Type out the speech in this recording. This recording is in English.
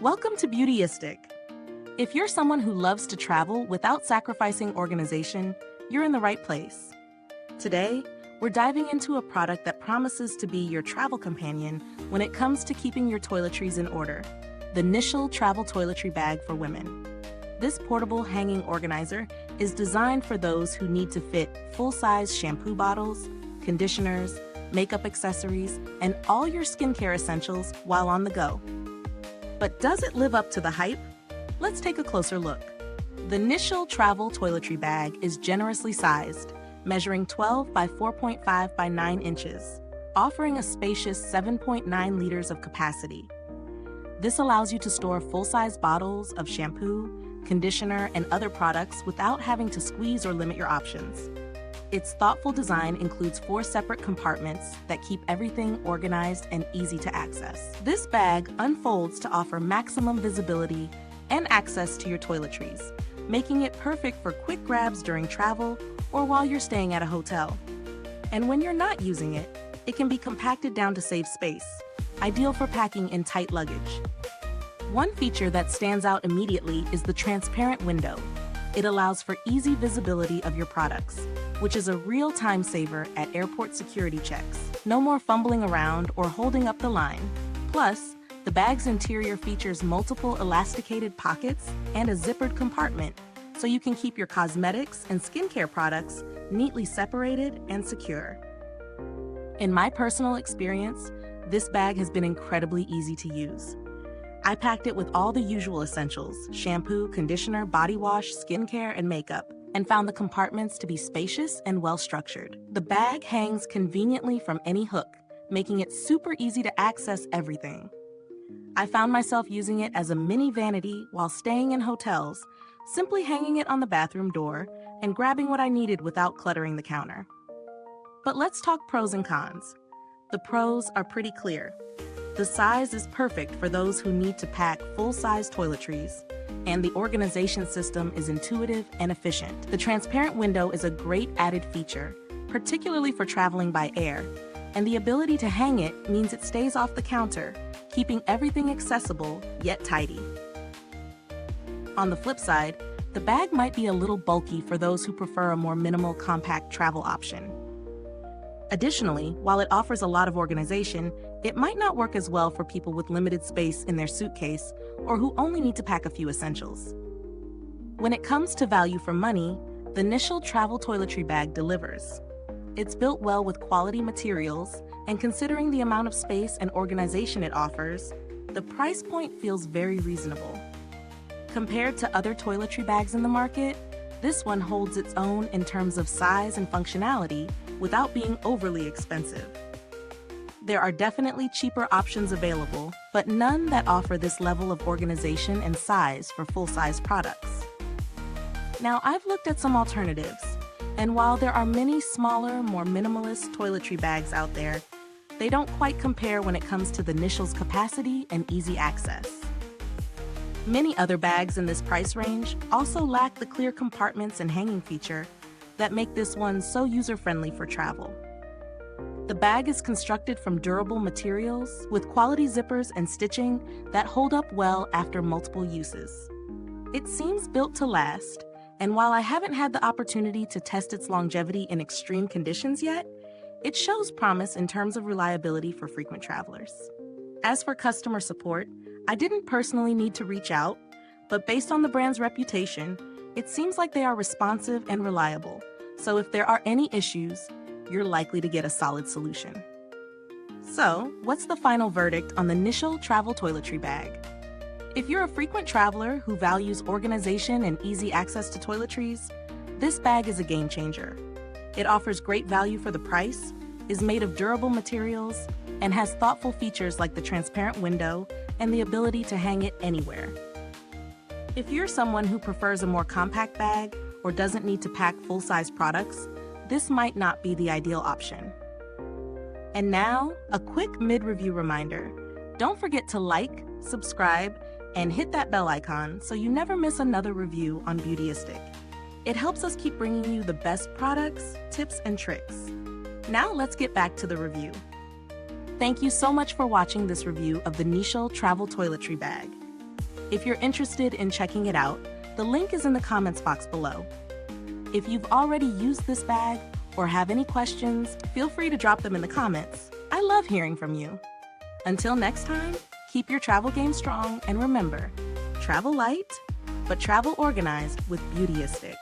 Welcome to Beautyistic. If you're someone who loves to travel without sacrificing organization, you're in the right place. Today, we're diving into a product that promises to be your travel companion when it comes to keeping your toiletries in order, the NISHEL Travel Toiletry Bag for women. This portable hanging organizer is designed for those who need to fit full-size shampoo bottles, conditioners, makeup accessories, and all your skincare essentials while on the go. But does it live up to the hype? Let's take a closer look. The NISHEL Travel Toiletry Bag is generously sized, measuring 12 by 4.5 by 9 inches, offering a spacious 7.9 liters of capacity. This allows you to store full-size bottles of shampoo, conditioner, and other products without having to squeeze or limit your options. Its thoughtful design includes 4 separate compartments that keep everything organized and easy to access. This bag unfolds to offer maximum visibility and access to your toiletries, making it perfect for quick grabs during travel or while you're staying at a hotel. And when you're not using it, it can be compacted down to save space, ideal for packing in tight luggage. One feature that stands out immediately is the transparent window. It allows for easy visibility of your products, which is a real time saver at airport security checks. No more fumbling around or holding up the line. Plus, the bag's interior features multiple elasticated pockets and a zippered compartment, so you can keep your cosmetics and skincare products neatly separated and secure. In my personal experience, this bag has been incredibly easy to use. I packed it with all the usual essentials: shampoo, conditioner, body wash, skincare, and makeup, and found the compartments to be spacious and well-structured. The bag hangs conveniently from any hook, making it super easy to access everything. I found myself using it as a mini vanity while staying in hotels, simply hanging it on the bathroom door and grabbing what I needed without cluttering the counter. But let's talk pros and cons. The pros are pretty clear. The size is perfect for those who need to pack full-size toiletries, and the organization system is intuitive and efficient. The transparent window is a great added feature, particularly for traveling by air, and the ability to hang it means it stays off the counter, keeping everything accessible yet tidy. On the flip side, the bag might be a little bulky for those who prefer a more minimal, compact travel option. Additionally, while it offers a lot of organization, it might not work as well for people with limited space in their suitcase or who only need to pack a few essentials. When it comes to value for money, the NISHEL Travel Toiletry Bag delivers. It's built well with quality materials, and considering the amount of space and organization it offers, the price point feels very reasonable. Compared to other toiletry bags in the market, this one holds its own in terms of size and functionality without being overly expensive. There are definitely cheaper options available, but none that offer this level of organization and size for full-size products. Now, I've looked at some alternatives, and while there are many smaller, more minimalist toiletry bags out there, they don't quite compare when it comes to the NISHEL's capacity and easy access. Many other bags in this price range also lack the clear compartments and hanging feature that make this one so user-friendly for travel. The bag is constructed from durable materials with quality zippers and stitching that hold up well after multiple uses. It seems built to last, and while I haven't had the opportunity to test its longevity in extreme conditions yet, it shows promise in terms of reliability for frequent travelers. As for customer support, I didn't personally need to reach out, but based on the brand's reputation, it seems like they are responsive and reliable. So if there are any issues, you're likely to get a solid solution. So, what's the final verdict on the NISHEL Travel Toiletry Bag? If you're a frequent traveler who values organization and easy access to toiletries, this bag is a game changer. It offers great value for the price, is made of durable materials, and has thoughtful features like the transparent window and the ability to hang it anywhere. If you're someone who prefers a more compact bag or doesn't need to pack full-size products, this might not be the ideal option. And now, a quick mid-review reminder. Don't forget to like, subscribe, and hit that bell icon so you never miss another review on Beautyistic. It helps us keep bringing you the best products, tips, and tricks. Now let's get back to the review. Thank you so much for watching this review of the NISHEL Travel Toiletry Bag. If you're interested in checking it out, the link is in the comments box below. If you've already used this bag or have any questions, feel free to drop them in the comments. I love hearing from you. Until next time, keep your travel game strong and remember, travel light, but travel organized with Beautyistic.